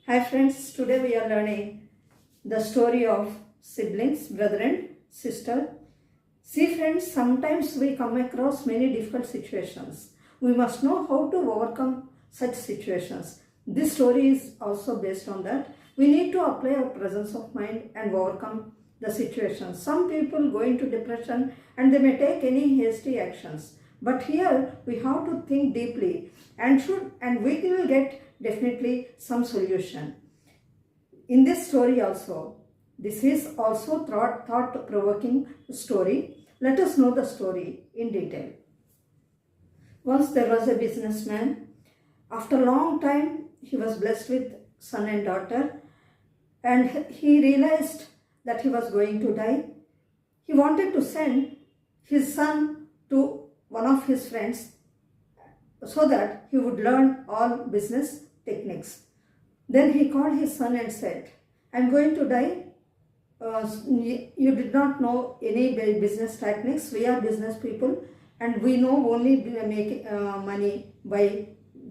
Hi friends, today we are learning the story of siblings, brother and sister. See friends, sometimes we come across many difficult situations. We must know how to overcome such situations. This story is also based on that. We need to apply our presence of mind and overcome the situation. Some people go into depression and they may take any hasty actions. But here we have to think deeply and we will get definitely some solution. In this story also, this is also thought-provoking story. Let us know the story in detail. Once there was a businessman. After a long time, he was blessed with son and daughter, and he realized that he was going to die. He wanted to send his son to one of his friends so that he would learn all business techniques. Then he called his son and said, "I'm going to die. You did not know any business techniques. We are business people and we know only make money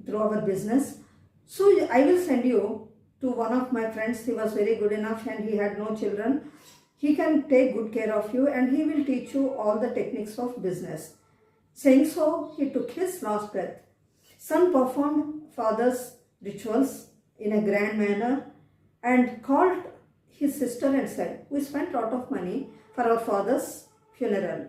through our business. So I will send you to one of my friends. He was very good enough and he had no children. He can take good care of you and he will teach you all the techniques of business." Saying so, he took his last breath. Son performed father's rituals in a grand manner and called his sister and said, "We spent a lot of money for our father's funeral.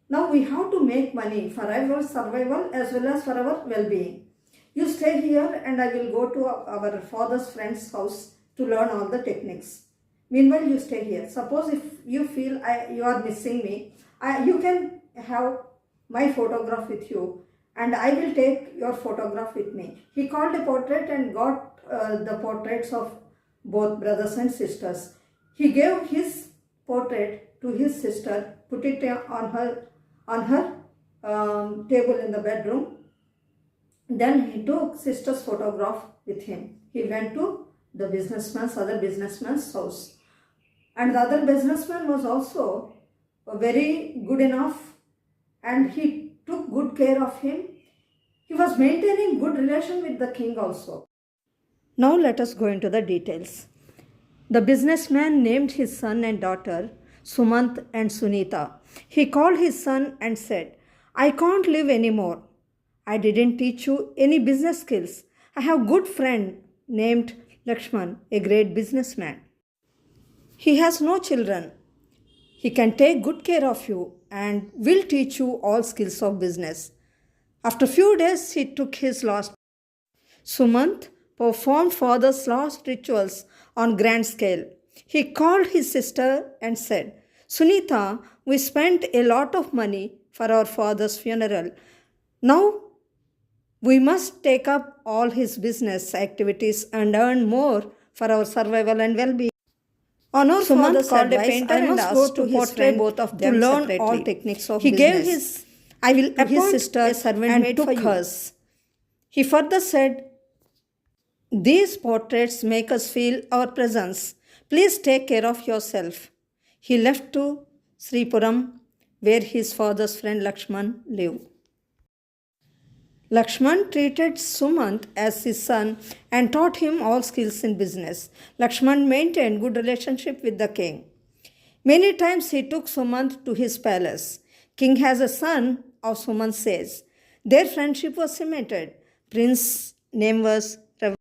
Now we have to make money for our survival as well as for our well-being. You stay here and I will go to our father's friend's house to learn all the techniques. Meanwhile, you stay here. Suppose if you feel you are missing me, you can have my photograph with you and I will take your photograph with me." He called a portrait and got the portraits of both brothers and sisters. He gave his portrait to his sister, put it on her table in the bedroom. Then he took sister's photograph with him. He went to the other businessman's house. And the other businessman was also very good enough and he took good care of him. He was maintaining good relation with the king also. Now let us go into the details. The businessman named his son and daughter Sumant and Sunita. He called his son and said, "I can't live anymore. I didn't teach you any business skills. I have a good friend named Lakshman, a great businessman. He has no children. He can take good care of you and will teach you all skills of business." After few days, he took his last. Sumant performed father's last rituals on grand scale. He called his sister and said, "Sunita, we spent a lot of money for our father's funeral. Now we must take up all his business activities and earn more for our survival and well-being." On our father's called advice, a painter and asked to portray both of them to learn separately all techniques of business. He gave his to his sister a servant and took hers. He further said, "These portraits make us feel our presence. Please take care of yourself." He left to Sripuram, where his father's friend Lakshman lived. Lakshman treated Sumant as his son and taught him all skills in business. Lakshman maintained good relationship with the king. Many times he took Sumant to his palace. King has a son of Sumant says. Their friendship was cemented. Prince's name was Ravi.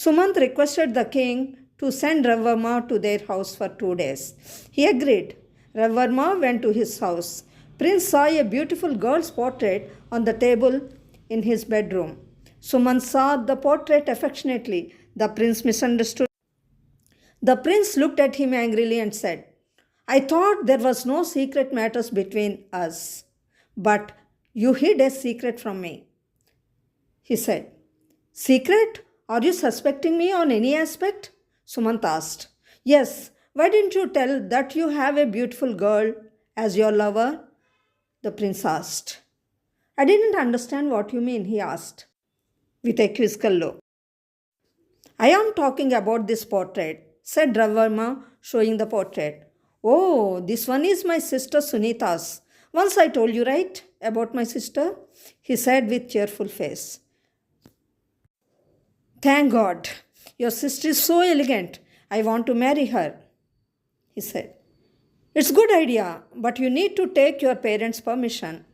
Sumant requested the king to send Ravarma to their house for 2 days. He agreed. Ravarma went to his house. Prince saw a beautiful girl's portrait on the table in his bedroom. Sumant saw the portrait affectionately. The prince misunderstood. The prince looked at him angrily and said, "I thought there was no secret matters between us, but you hid a secret from me." He said, "Secret? Are you suspecting me on any aspect?" Sumant asked. "Yes, why didn't you tell that you have a beautiful girl as your lover?" The prince asked. "I didn't understand what you mean," he asked with a quizzical look. "I am talking about this portrait," said Ravarma, showing the portrait. "Oh, this one is my sister Sunita's. Once I told you, right, about my sister?" he said with cheerful face. "Thank God. your sister is so elegant. I want to marry her, he said. It's a good idea, but you need to take your parents' permission,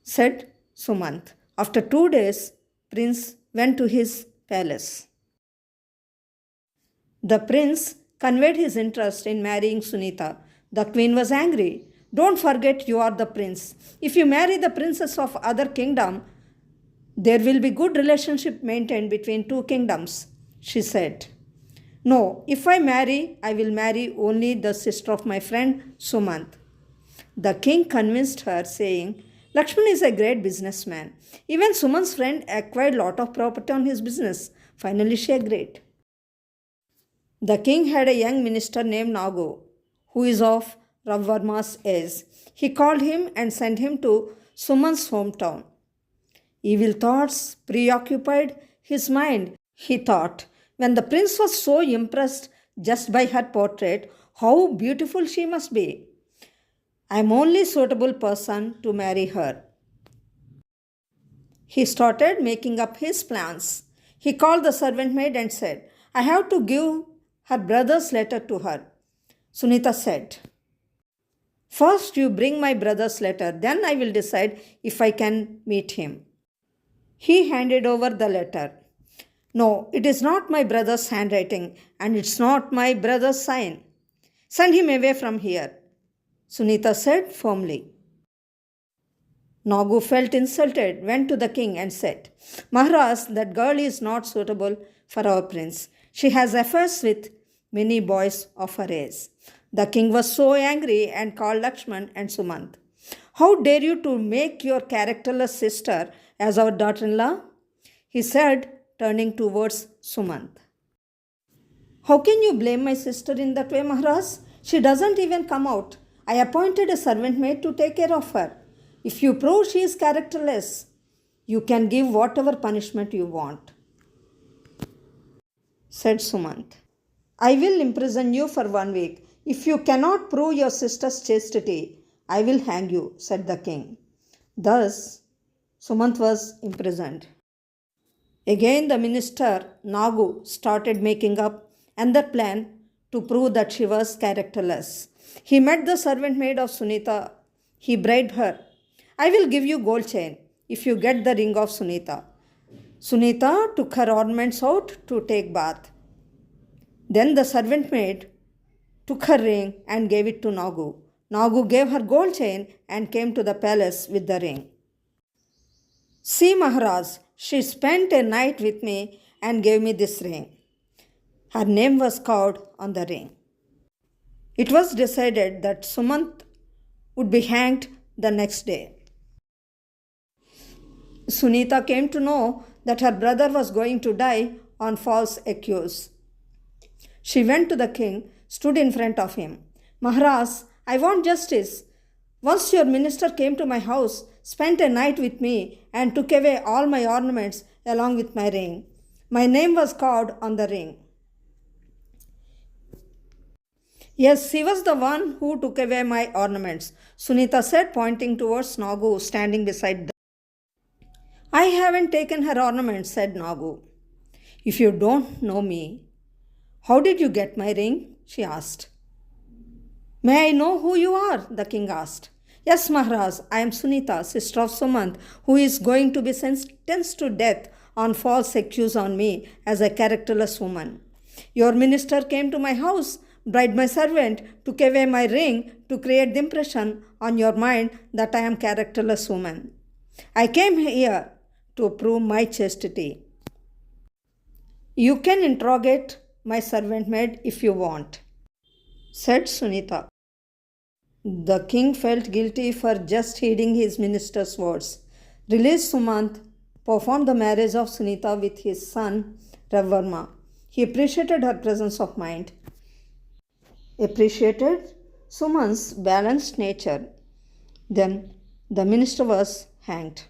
said Sumant. After 2 days, Prince went to his palace. The prince conveyed his interest in marrying Sunita. The queen was angry. Don't forget you are the prince. If you marry the princess of other kingdom, there will be good relationship maintained between two kingdoms, she said. No, if I marry, I will marry only the sister of my friend Sumant. The king convinced her, saying, Lakshman is a great businessman. Even Sumant's friend acquired lot of property on his business. Finally, she agreed. The king had a young minister named Nagu, who is of Ravarma's age. He called him and sent him to Sumant's hometown. Evil thoughts preoccupied his mind. He thought, when the prince was so impressed just by her portrait, how beautiful she must be. I am only suitable person to marry her. He started making up his plans. He called the servant maid and said, I have to give her brother's letter to her. Sunita said, First you bring my brother's letter, then I will decide if I can meet him. He handed over the letter. No, it is not my brother's handwriting and it's not my brother's sign. Send him away from here, Sunita said firmly. Nagu felt insulted, went to the king and said, Maharaj, that girl is not suitable for our prince. She has affairs with many boys of her age. The king was so angry and called Lakshman and Sumant. How dare you to make your characterless sister as our daughter-in-law? He said, turning towards Sumant. How can you blame my sister in that way, Maharaj? She doesn't even come out. I appointed a servant maid to take care of her. If you prove she is characterless, you can give whatever punishment you want, said Sumant. I will imprison you for 1 week. If you cannot prove your sister's chastity, I will hang you, said the king. Thus, Sumant was imprisoned. Again, the minister Nagu started making up another plan to prove that she was characterless. He met the servant maid of Sunita. He bribed her. I will give you gold chain if you get the ring of Sunita. Sunita took her ornaments out to take bath. Then the servant maid took her ring and gave it to Nagu. Nagu gave her gold chain and came to the palace with the ring. See, Maharaj, she spent a night with me and gave me this ring. Her name was carved on the ring. It was decided that Sumant would be hanged the next day. Sunita came to know that her brother was going to die on false accuse. She went to the king, stood in front of him. Maharaj, I want justice. Once your minister came to my house, spent a night with me, and took away all my ornaments along with my ring. My name was carved on the ring. Yes, he was the one who took away my ornaments, Sunita said, pointing towards Nagu standing beside them. I haven't taken her ornaments, said Nagu. If you don't know me, how did you get my ring? She asked. May I know who you are? The king asked. Yes, Maharaj, I am Sunita, sister of Sumant, who is going to be sentenced to death on false accuse on me as a characterless woman. Your minister came to my house, bribed my servant, took away my ring to create the impression on your mind that I am characterless woman. I came here to prove my chastity. You can interrogate my servant maid if you want, said Sunita. The king felt guilty for just heeding his minister's words. Released Sumant, performed the marriage of Sunita with his son Ravarma. He appreciated her presence of mind, appreciated Sumant's balanced nature. Then the minister was hanged.